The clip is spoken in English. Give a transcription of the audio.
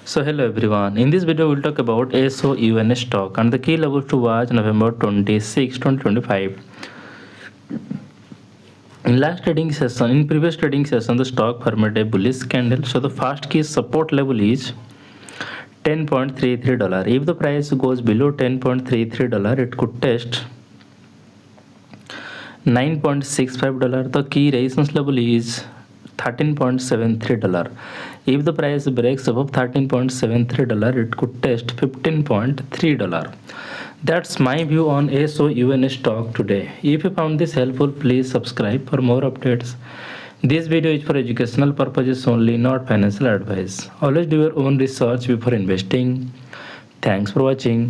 So hello everyone. In this video we'll talk about SOUN stock and the key levels to watch November 26, 2025. In previous trading session, the stock formed a bullish candle. So the first key support level is $10.33. If the price goes below $10.33, it could test $9.65. The key resistance level is $13.73. If the price breaks above $13.73, it could test $15.3. That's my view on SOUN stock today. If you found this helpful, please subscribe for more updates. This video is for educational purposes only, not financial advice. Always do your own research before investing. Thanks for watching.